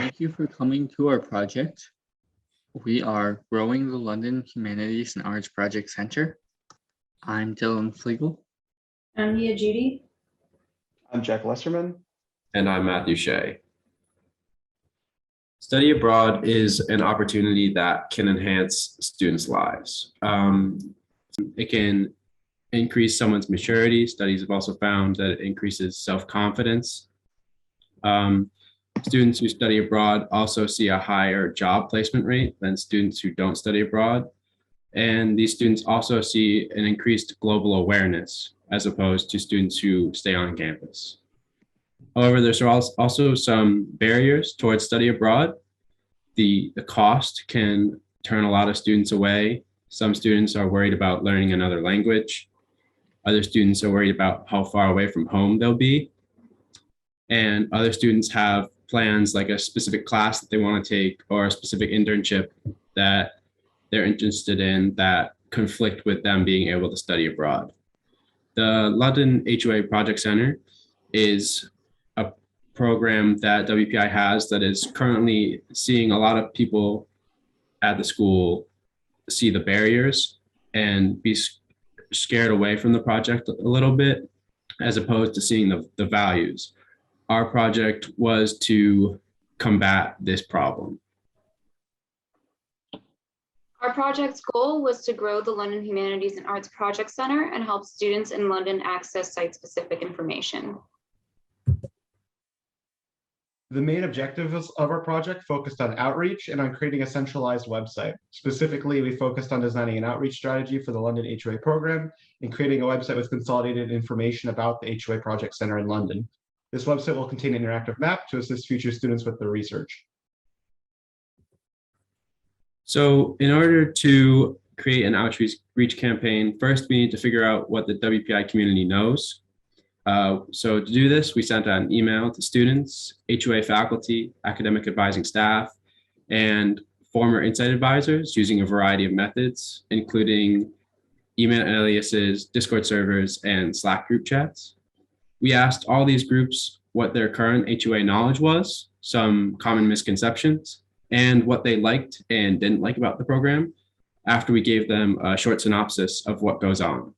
Thank you for coming to our project. We are growing the London Humanities and Arts Project Center. I'm Dylan Flegel. I'm Mia Judy. I'm Jack Lesserman. And I'm Matthew Shea. Study abroad is an opportunity that can enhance students' lives. It can increase someone's maturity. Studies have also found that it increases self-confidence. Students who study abroad also see a higher job placement rate than students who don't study abroad. And these students also see an increased global awareness as opposed to students who stay on campus. However, there's also some barriers towards study abroad. The cost can turn a lot of students away. Some students are worried about learning another language. Other students are worried about how far away from home they'll be. And other students have plans like a specific class that they want to take or a specific internship that they're interested in that conflict with them being able to study abroad. The London HUA Project Center is a program that WPI has that is currently seeing a lot of people at the school see the barriers and be scared away from the project a little bit, as opposed to seeing the values. Our project was to combat this problem. Our project's goal was to grow the London Humanities and Arts Project Center and help students in London access site-specific information. The main objectives of our project focused on outreach and on creating a centralized website. Specifically, we focused on designing an outreach strategy for the London HUA program and creating a website with consolidated information about the HUA Project Center in London. This website will contain an interactive map to assist future students with their research. So in order to create an outreach campaign, first we need to figure out what the WPI community knows. So to do this, we sent out an email to students, HUA faculty, academic advising staff, and former Insight advisors using a variety of methods, including email aliases, Discord servers, and Slack group chats. We asked all these groups what their current HUA knowledge was, some common misconceptions, and what they liked and didn't like about the program after we gave them a short synopsis of what goes on.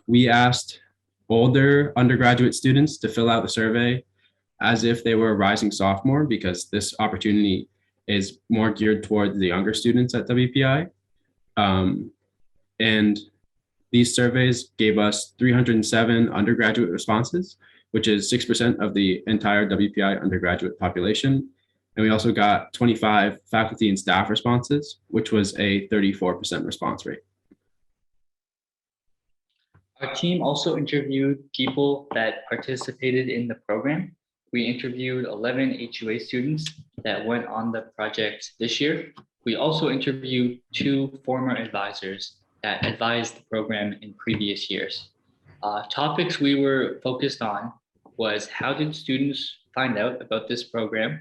We asked older undergraduate students to fill out the survey as if they were a rising sophomore, because this opportunity is more geared towards the younger students at WPI. And these surveys gave us 307 undergraduate responses, which is 6% of the entire WPI undergraduate population. And we also got 25 faculty and staff responses, which was a 34% response rate. Our team also interviewed people that participated in the program. We interviewed 11 HUA students that went on the project this year. We also interviewed 2 former advisors that advised the program in previous years. Topics we were focused on was how did students find out about this program,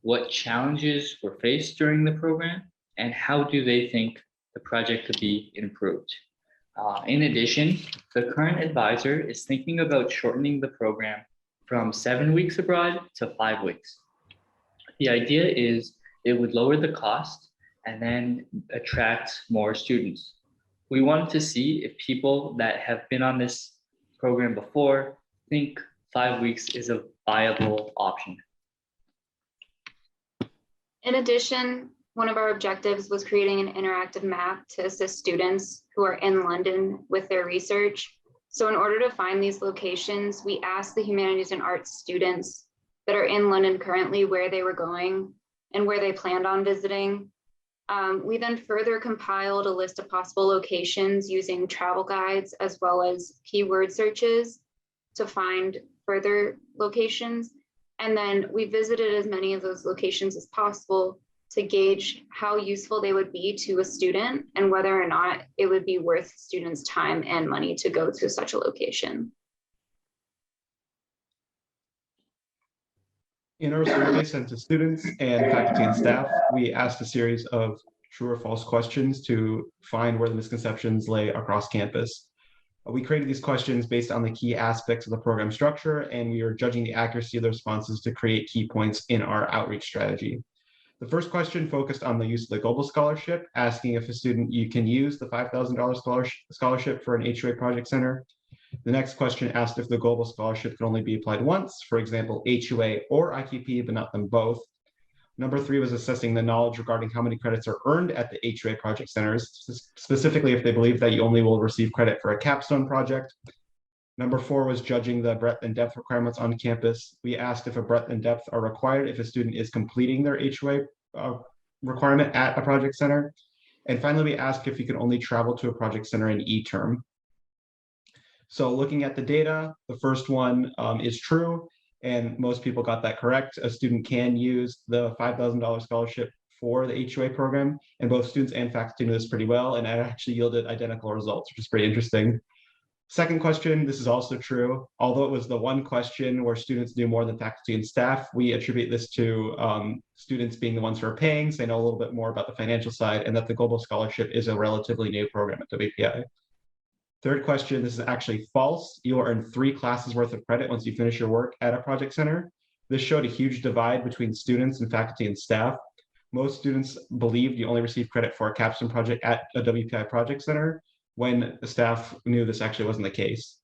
what challenges were faced during the program, and how do they think the project could be improved. In addition, the current advisor is thinking about shortening the program from 7 weeks abroad to 5 weeks. The idea is it would lower the cost and then attract more students. We wanted to see if people that have been on this program before think 5 weeks is a viable option. In addition, one of our objectives was creating an interactive map to assist students who are in London with their research. So in order to find these locations, we asked the humanities and arts students that are in London currently where they were going and where they planned on visiting. We then further compiled a list of possible locations using travel guides as well as keyword searches to find further locations. And then we visited as many of those locations as possible to gauge how useful they would be to a student and whether or not it would be worth students' time and money to go to such a location. In our survey sent to students and faculty and staff, we asked a series of true or false questions to find where the misconceptions lay across campus. We created these questions based on the key aspects of the program structure, and we are judging the accuracy of the responses to create key points in our outreach strategy. The first question focused on the use of the global scholarship, asking if a student can use the $5,000 scholarship for an HUA project center. The next question asked if the global scholarship could only be applied once, for example, HUA or IQP, but not them both. Number 3 was assessing the knowledge regarding how many credits are earned at the HUA project centers, specifically if they believe that you only will receive credit for a capstone project. Number 4 was judging the breadth and depth requirements on campus. We asked if a breadth and depth are required if a student is completing their HUA requirement at a project center. And finally, we asked if you can only travel to a project center in E-term. So looking at the data, the first one is true, and most people got that correct. A student can use the $5,000 scholarship for the HUA program, and both students and faculty knew this pretty well, and it actually yielded identical results, which is pretty interesting. Second question, this is also true. Although it was the one question where students knew more than faculty and staff, we attribute this to students being the ones who are paying, so they know a little bit more about the financial side, and that the Global Scholarship is a relatively new program at WPI. Third question, this is actually false. You'll earn 3 classes worth of credit once you finish your work at a project center. This showed a huge divide between students and faculty and staff. Most students believed you only receive credit for a capstone project at a WPI project center, when the staff knew this actually wasn't the case.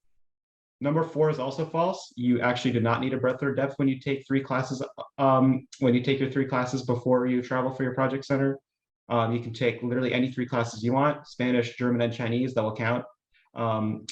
Number 4 is also false. You actually do not need a breadth or depth when you take 3 classes, when you take your 3 classes before you travel for your project center. You can take literally any 3 classes you want, Spanish, German, and Chinese, that will count.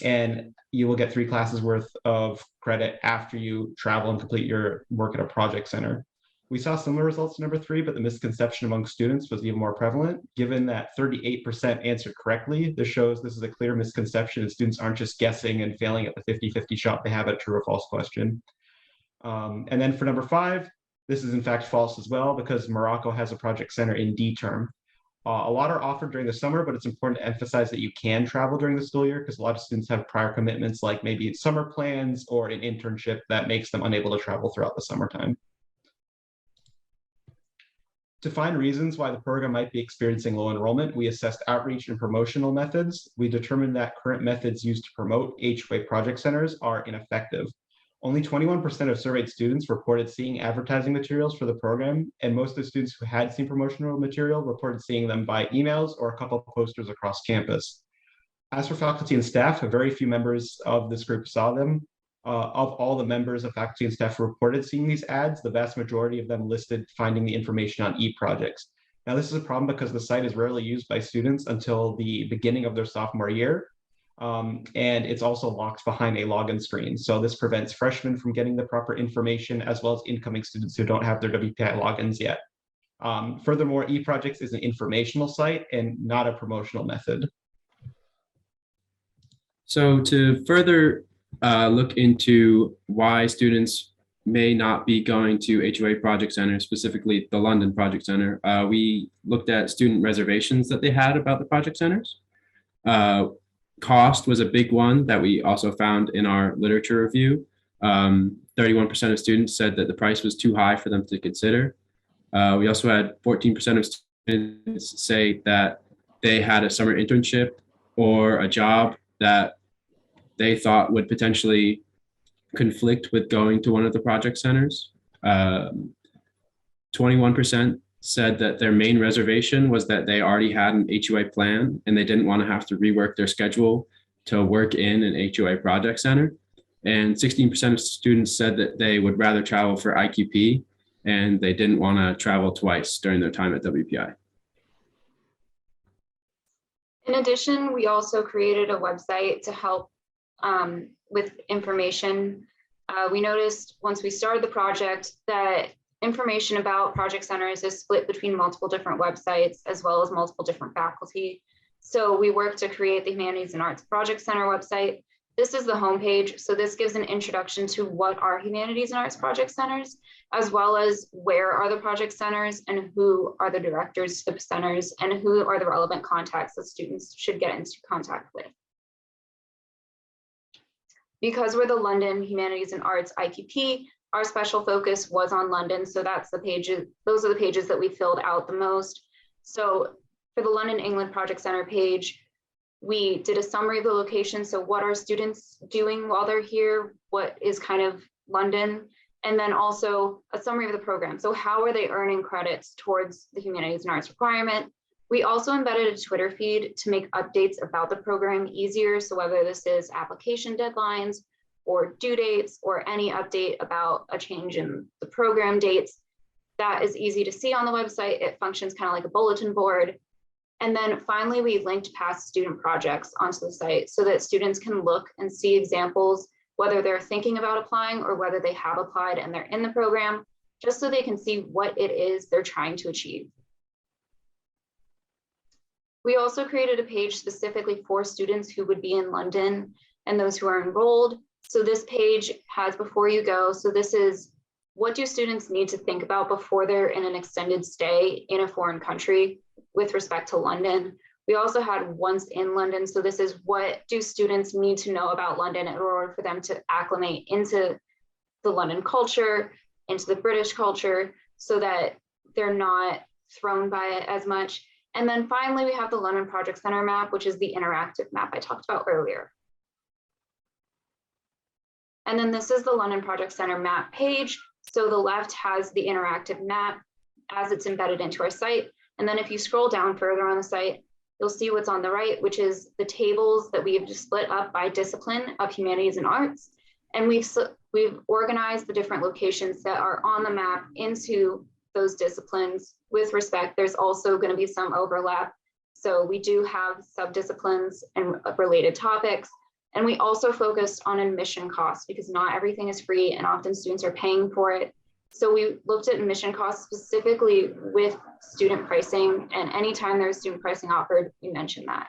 And you will get 3 classes worth of credit after you travel and complete your work at a project center. We saw similar results to number 3, but the misconception among students was even more prevalent. Given that 38% answered correctly, this shows this is a clear misconception and students aren't just guessing and failing at the 50-50 shot they have at a true or false question. And then for number 5, this is in fact false as well, because Morocco has a project center in D-term. A lot are offered during the summer, but it's important to emphasize that you can travel during the school year because a lot of students have prior commitments like maybe summer plans or an internship that makes them unable to travel throughout the summertime. To find reasons why the program might be experiencing low enrollment, we assessed outreach and promotional methods. We determined that current methods used to promote HUA project centers are ineffective. Only 21% of surveyed students reported seeing advertising materials for the program, and most of the students who had seen promotional material reported seeing them by emails or a couple of posters across campus. As for faculty and staff, very few members of this group saw them. Of all the members of faculty and staff who reported seeing these ads, the vast majority of them listed finding the information on e-projects. Now, this is a problem because the site is rarely used by students until the beginning of their sophomore year, and it's also locked behind a login screen. So this prevents freshmen from getting the proper information, as well as incoming students who don't have their WPI logins yet. Furthermore, e-projects is an informational site and not a promotional method. So to further look into why students may not be going to HUA Project Center, specifically the London Project Center, we looked at student reservations that they had about the project centers. Cost was a big one that we also found in our literature review. 31% of students said that the price was too high for them to consider. We also had 14% of students say that they had a summer internship or a job that they thought would potentially conflict with going to one of the project centers. 21% said that their main reservation was that they already had an HUA plan and they didn't want to have to rework their schedule to work in an HUA project center. And 16% of students said that they would rather travel for IQP and they didn't want to travel twice during their time at WPI. In addition, we also created a website to help with information. We noticed once we started the project that information about project centers is split between multiple different websites as well as multiple different faculty. So we worked to create the Humanities and Arts Project Center website. This is the homepage. So this gives an introduction to what are Humanities and Arts Project Centers, as well as where are the project centers and who are the directors to the centers and who are the relevant contacts that students should get into contact with. Because we're the London Humanities and Arts IQP, our special focus was on London. So that's the pages, those are the pages that we filled out the most. So for the London England Project Center page, We did a summary of the location. So what are students doing while they're here? What is kind of London? And then also a summary of the program. So how are they earning credits towards the humanities and arts requirement? We also embedded a Twitter feed to make updates about the program easier. So whether this is application deadlines or due dates or any update about a change in the program dates, that is easy to see on the website. It functions kind of like a bulletin board. And then finally, we linked past student projects onto the site so that students can look and see examples, whether they're thinking about applying or whether they have applied and they're in the program, just so they can see what it is they're trying to achieve. We also created a page specifically for students who would be in London and those who are enrolled. So this page has before you go. So this is, what do students need to think about before they're in an extended stay in a foreign country with respect to London? We also had once in London. So this is, what do students need to know about London in order for them to acclimate into the London culture, into the British culture, so that they're not thrown by it as much. And then finally, we have the London Project Center map, which is the interactive map I talked about earlier. And then this is the London Project Center map page. So the left has the interactive map as it's embedded into our site. And then if you scroll down further on the site, you'll see what's on the right, which is the tables that we have just split up by discipline of humanities and arts. And we've organized the different locations that are on the map into those disciplines. With respect, there's also going to be some overlap. So we do have subdisciplines and related topics. And we also focused on admission costs because not everything is free and often students are paying for it. So we looked at admission costs specifically with student pricing, and anytime there's student pricing offered, we mentioned that.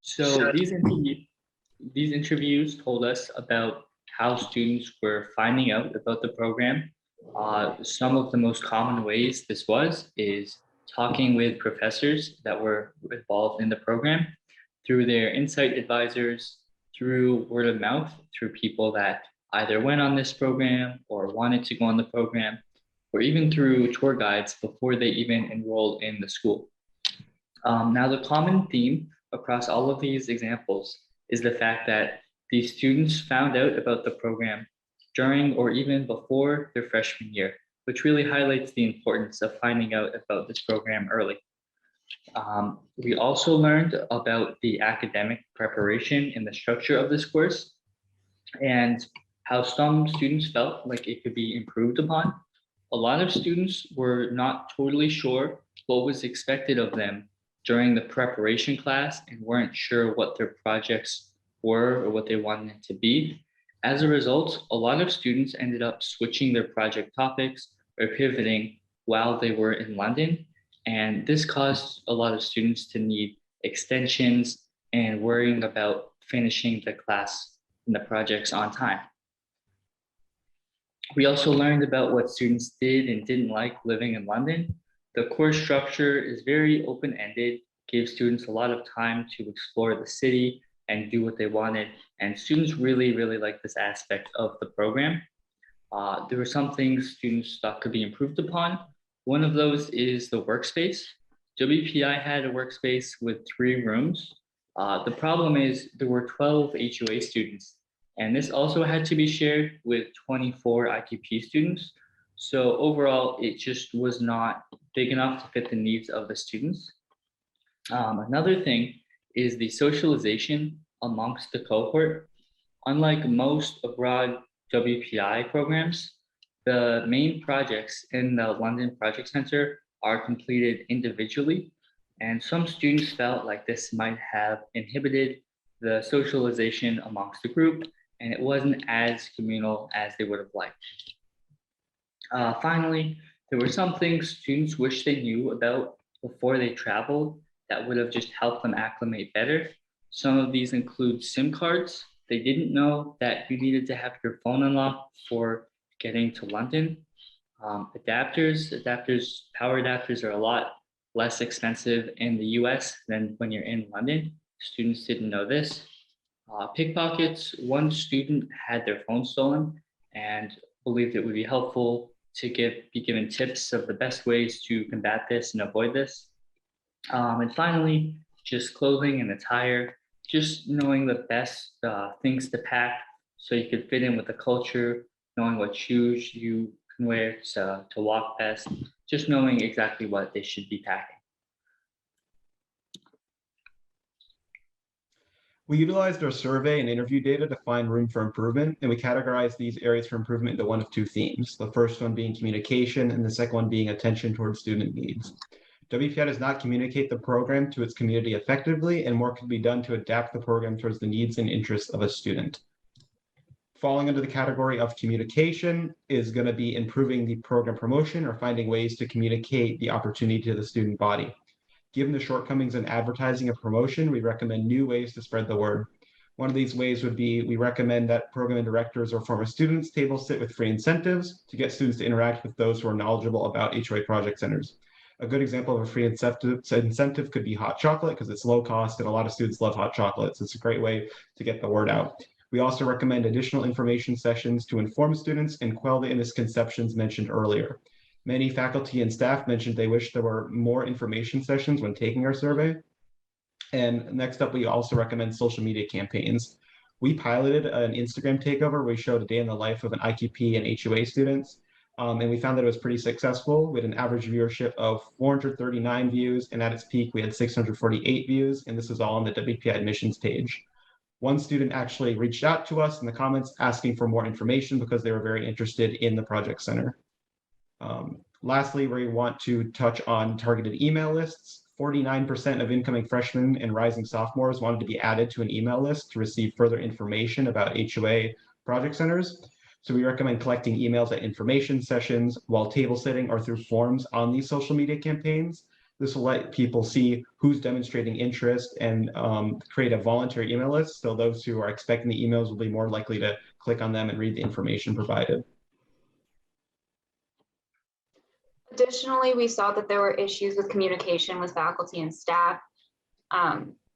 So these interviews told us about how students were finding out about the program. Some of the most common ways this is talking with professors that were involved in the program, through their insight advisors, through word of mouth, through people that either went on this program or wanted to go on the program, or even through tour guides before they even enrolled in the school. Now, the common theme across all of these examples is the fact that these students found out about the program during or even before their freshman year, which really highlights the importance of finding out about this program early. We also learned about the academic preparation and the structure of this course, and how some students felt like it could be improved upon. A lot of students were not totally sure what was expected of them during the preparation class and weren't sure what their projects were or what they wanted it to be. As a result, a lot of students ended up switching their project topics or pivoting while they were in London. And this caused a lot of students to need extensions and worrying about finishing the class and the projects on time. We also learned about what students did and didn't like living in London. The course structure is very open-ended, gave students a lot of time to explore the city and do what they wanted. And students really, really liked this aspect of the program. There were some things students thought could be improved upon. One of those is the workspace. WPI had a workspace with 3 rooms. The problem is there were 12 HOA students, and this also had to be shared with 24 IQP students. So overall, it just was not big enough to fit the needs of the students. Another thing is the socialization amongst the cohort. Unlike most abroad WPI programs, the main projects in the London Project Center are completed individually, and some students felt like this might have inhibited the socialization amongst the group, and it wasn't as communal as they would have liked. Finally, there were some things students wish they knew about before they traveled that would have just helped them acclimate better. Some of these include SIM cards. They didn't know that you needed to have your phone unlocked for getting to London. Power adapters are a lot less expensive in the US than when you're in London. Students didn't know this. Pickpockets, one student had their phone stolen and believed it would be helpful to be given tips of the best ways to combat this and avoid this. And finally, just clothing and attire, just knowing the best things to pack so you could fit in with the culture, knowing what shoes you can wear to walk best, just knowing exactly what they should be packing. We utilized our survey and interview data to find room for improvement, and we categorized these areas for improvement into one of two themes. The first one being communication, and the second one being attention towards student needs. WPI does not communicate the program to its community effectively, and more could be done to adapt the program towards the needs and interests of a student. Falling under the category of communication is going to be improving the program promotion or finding ways to communicate the opportunity to the student body. Given the shortcomings in advertising and promotion, we recommend new ways to spread the word. One of these ways would be, we recommend that program directors or former students table sit with free incentives to get students to interact with those who are knowledgeable about HOA project centers. A good example of a free incentive could be hot chocolate, because it's low cost and a lot of students love hot chocolate. So it's a great way to get the word out. We also recommend additional information sessions to inform students and quell the misconceptions mentioned earlier. Many faculty and staff mentioned they wish there were more information sessions when taking our survey. And next up, we also recommend social media campaigns. We piloted an Instagram takeover where we showed a day in the life of an IQP and HOA students. And we found that it was pretty successful. We had an average viewership of 439 views, and at its peak, we had 648 views, and this was all on the WPI admissions page. One student actually reached out to us in the comments asking for more information because they were very interested in the project center. Lastly, we want to touch on targeted email lists. 49% of incoming freshmen and rising sophomores wanted to be added to an email list to receive further information about HOA project centers. So we recommend collecting emails at information sessions while table sitting or through forms on these social media campaigns. This will let people see who's demonstrating interest and create a voluntary email list. So those who are expecting the emails will be more likely to click on them and read the information provided. Additionally, we saw that there were issues with communication with faculty and staff.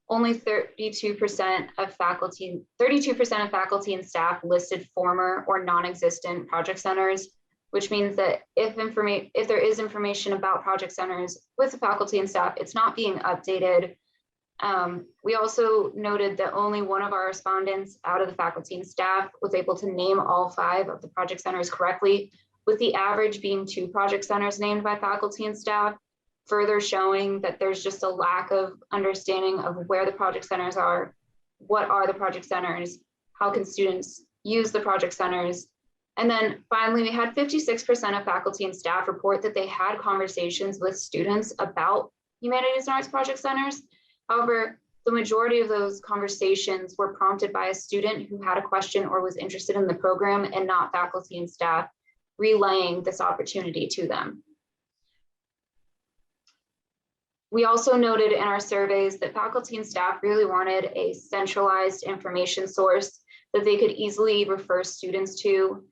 Only 32% of faculty and staff listed former or non-existent project centers, which means that if there is information about project centers with the faculty and staff, it's not being updated. We also noted that only one of our respondents out of the faculty and staff was able to name all 5 of the project centers correctly, with the average being 2 project centers named by faculty and staff, further showing that there's just a lack of understanding of where the project centers are, what are the project centers, how can students use the project centers. And then finally, we had 56% of faculty and staff report that they had conversations with students about humanities and arts project centers. However, the majority of those conversations were prompted by a student who had a question or was interested in the program, and not faculty and staff relaying this opportunity to them. We also noted in our surveys that faculty and staff really wanted a centralized information source that they could easily refer students to.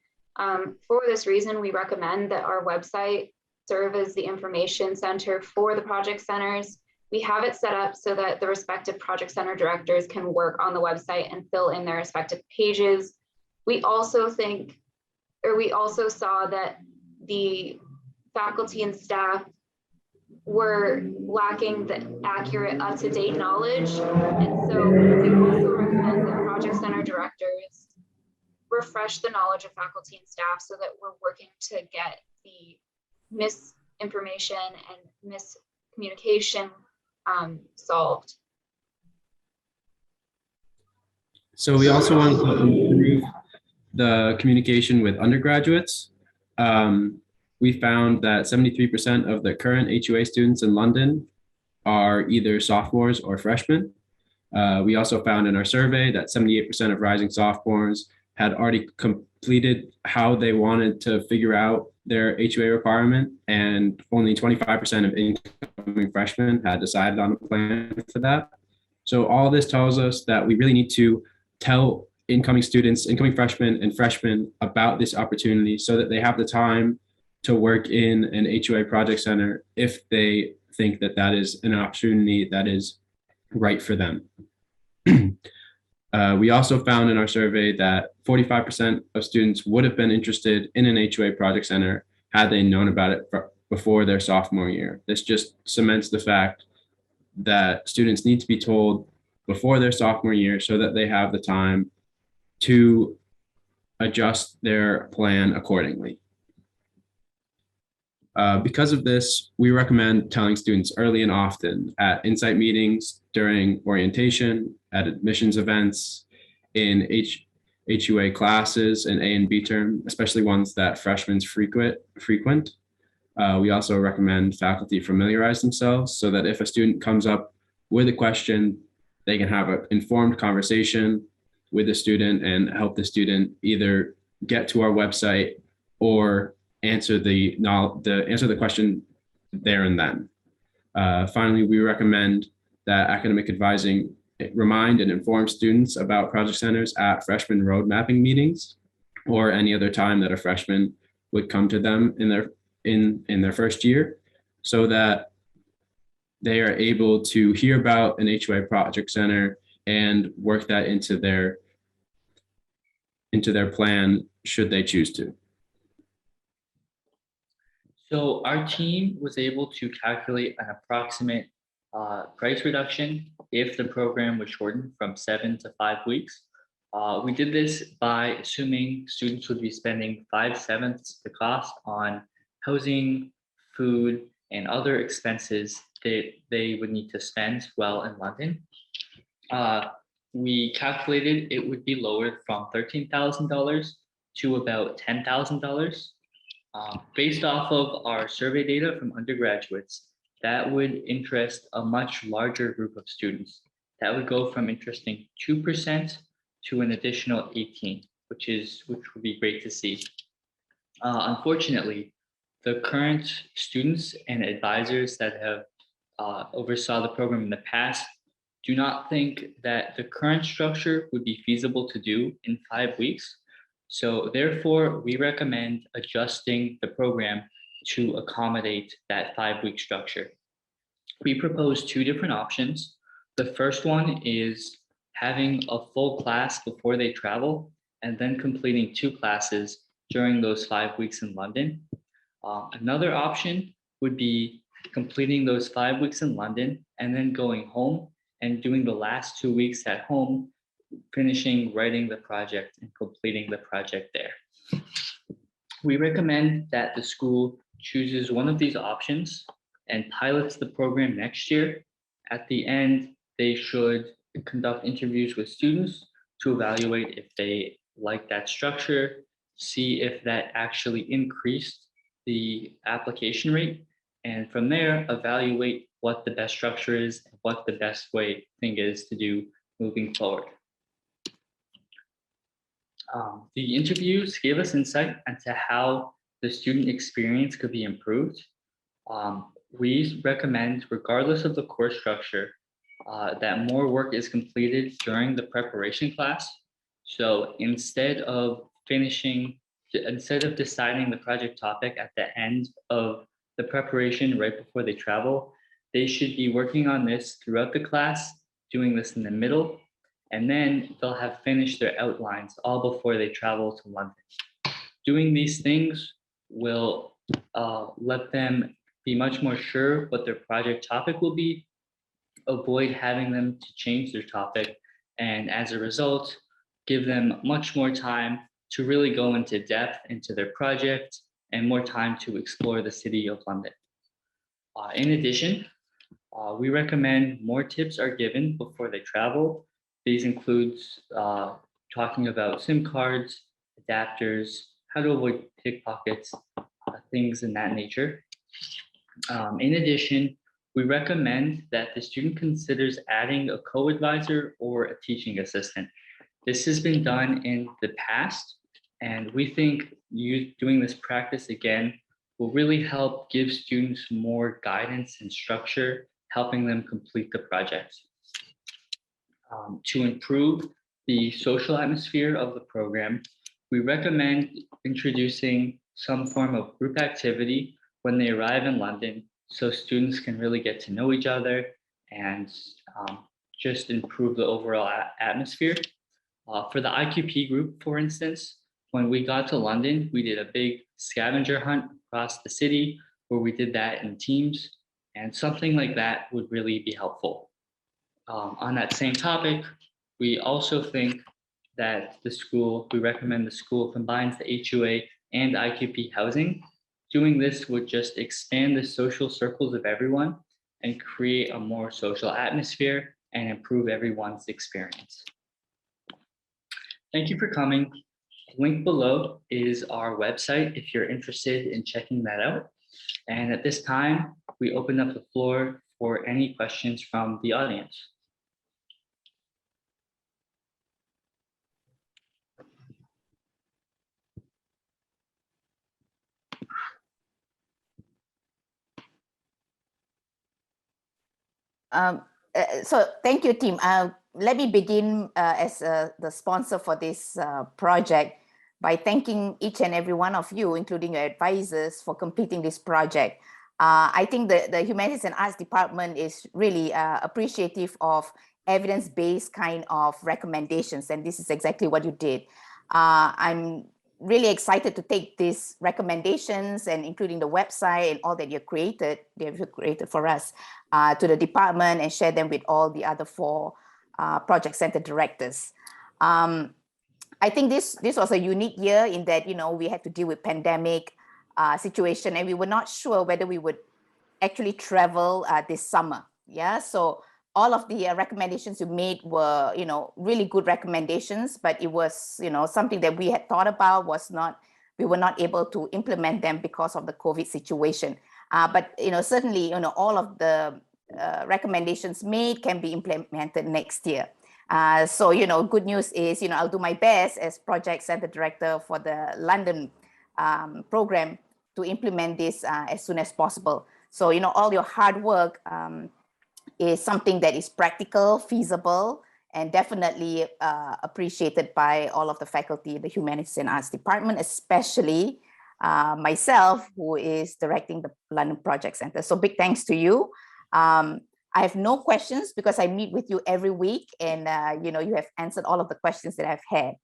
For this reason, we recommend that our website serve as the information center for the project centers. We have it set up so that the respective project center directors can work on the website and fill in their respective pages. We also saw that the faculty and staff were lacking the accurate, up-to-date knowledge. And so we also recommend that project center directors refresh the knowledge of faculty and staff so that we're working to get the misinformation and miscommunication solved. So we also want to improve the communication with undergraduates. We found that 73% of the current HOA students in London are either sophomores or freshmen. We also found in our survey that 78% of rising sophomores had already completed how they wanted to figure out their HOA requirement, and only 25% of incoming freshmen had decided on a plan for that. So all this tells us that we really need to tell incoming students, incoming freshmen and freshmen about this opportunity so that they have the time to work in an HOA project center if they think that that is an opportunity that is right for them. We also found in our survey that 45% of students would have been interested in an HOA project center had they known about it before their sophomore year. This just cements the fact that students need to be told before their sophomore year so that they have the time to adjust their plan accordingly. Because of this, we recommend telling students early and often at insight meetings, during orientation, at admissions events, in HUA classes and A and B term, especially ones that freshmen frequent. We also recommend faculty familiarize themselves so that if a student comes up with a question, they can have an informed conversation with the student and help the student either get to our website or answer the question there and then. Finally, we recommend that academic advising remind and inform students about project centers at freshman road mapping meetings or any other time that a freshman would come to them in their first year, so that they are able to hear about an HUA project center and work that into their plan should they choose to. So our team was able to calculate an approximate price reduction if the program was shortened from 7 to 5 weeks. We did this by assuming students would be spending 5/7 the cost on housing, food, and other expenses that they would need to spend while in London. We calculated it would be lowered from $13,000 to about $10,000. Based off of our survey data from undergraduates, that would interest a much larger group of students. That would go from interesting 2% to an additional 18, which would be great to see. Unfortunately, the current students and advisors that have oversaw the program in the past do not think that the current structure would be feasible to do in 5 weeks. So therefore, we recommend adjusting the program to accommodate that 5-week structure. We propose 2 different options. The first one is having a full class before they travel and then completing 2 classes during those 5 weeks in London. Another option would be completing those 5 weeks in London and then going home and doing the last 2 weeks at home, finishing writing the project and completing the project there. We recommend that the school chooses one of these options and pilots the program next year. At the end, they should conduct interviews with students to evaluate if they like that structure, see if that actually increased the application rate, and from there, evaluate what the best structure is and what the best thing is to do moving forward. The interviews gave us insight into how the student experience could be improved. We recommend, regardless of the course structure, that more work is completed during the preparation class. So instead of deciding the project topic at the end of the preparation right before they travel, they should be working on this throughout the class, doing this in the middle, and then they'll have finished their outlines all before they travel to London. Doing these things will let them be much more sure what their project topic will be, avoid having them to change their topic, and as a result, give them much more time to really go into depth into their project and more time to explore the city of London. In addition, we recommend more tips are given before they travel. These include talking about SIM cards, adapters, how to avoid pickpockets, things in that nature. In addition, we recommend that the student considers adding a co-advisor or a teaching assistant. This has been done in the past, and we think doing this practice again will really help give students more guidance and structure, helping them complete the project. To improve the social atmosphere of the program, we recommend introducing some form of group activity when they arrive in London so students can really get to know each other and just improve the overall atmosphere. For the IQP group, for instance, when we got to London, we did a big scavenger hunt across the city where we did that in teams. And something like that would really be helpful. On that same topic, we also think that we recommend the school combines the HOA and IQP housing. Doing this would just expand the social circles of everyone and create a more social atmosphere and improve everyone's experience. Thank you for coming. Link below is our website if you're interested in checking that out. And at this time, we open up the floor for any questions from the audience. So thank you, team. Let me begin as the sponsor for this project by thanking each and every one of you, including your advisors, for completing this project. I think the Humanities and Arts Department is really appreciative of evidence-based kind of recommendations, and this is exactly what you did. I'm really excited to take these recommendations and including the website and all that you created for us to the department and share them with all the other 4 project center directors. I think this was a unique year in that, you know, we had to deal with pandemic situation and we were not sure whether we would actually travel this summer. Yeah, so all of the recommendations you made were, you know, really good recommendations, but it was, you know, something that we had thought about we were not able to implement them because of the COVID situation. But, you know, certainly, you know, all of the recommendations made can be implemented next year. So, you know, good news is, you know, I'll do my best as project center director for the London program to implement this as soon as possible. So, you know, all your hard work is something that is practical, feasible, and definitely appreciated by all of the faculty, the Humanities and Arts Department, especially myself, who is directing the London Project Center. So big thanks to you. I have no questions because I meet with you every week and you know, you have answered all of the questions that I've had.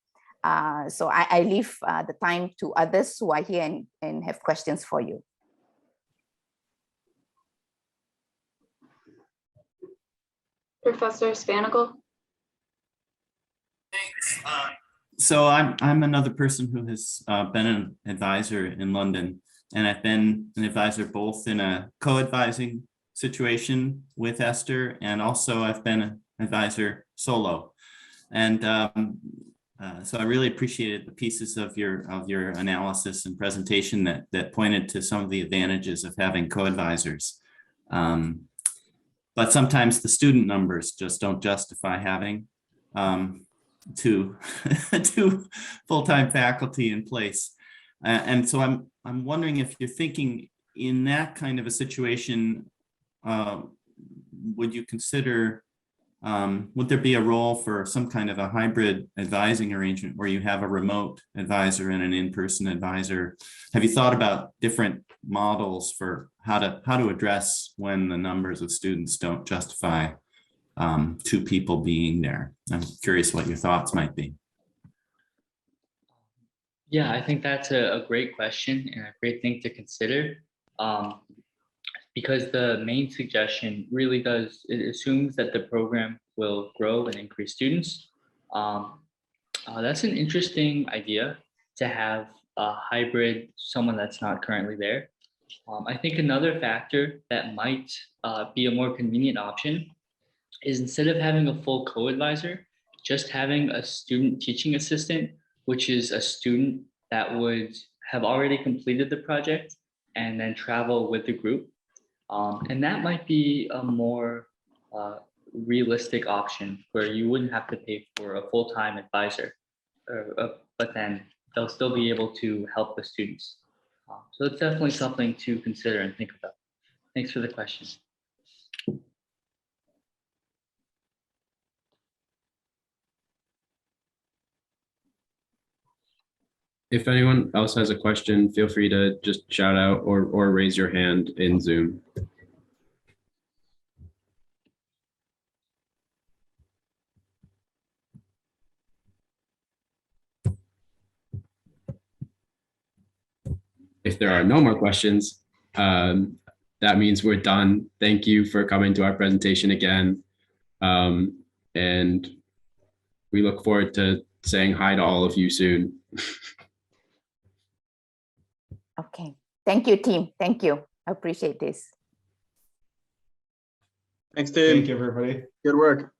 So I leave the time to others who are here and have questions for you. Professor Spanicle. Thanks. So I'm another person who has been an advisor in London, and I've been an advisor both in a co-advising situation with Esther, and also I've been an advisor solo. And so I really appreciated the pieces of your analysis and presentation that pointed to some of the advantages of having co-advisors. But sometimes the student numbers just don't justify having two full-time faculty in place. And so I'm wondering if you're thinking in that kind of a situation, would you consider, would there be a role for some kind of a hybrid advising arrangement where you have a remote advisor and an in-person advisor? Have you thought about different models for how to address when the numbers of students don't justify 2 people being there? I'm curious what your thoughts might be. Yeah, I think that's a great question and a great thing to consider. Because the main suggestion really it assumes that the program will grow and increase students. That's an interesting idea to have a hybrid, someone that's not currently there. I think another factor that might be a more convenient option is instead of having a full co-advisor, just having a student teaching assistant, which is a student that would have already completed the project and then travel with the group. And that might be a more realistic option where you wouldn't have to pay for a full-time advisor, but then they'll still be able to help the students. So it's definitely something to consider and think about. Thanks for the question. If anyone else has a question, feel free to just shout out or raise your hand in Zoom. If there are no more questions, that means we're done. Thank you for coming to our presentation again. And we look forward to saying hi to all of you soon. Okay. Thank you, team. Thank you. I appreciate this. Thanks, Tim. Thank you, everybody. Good work.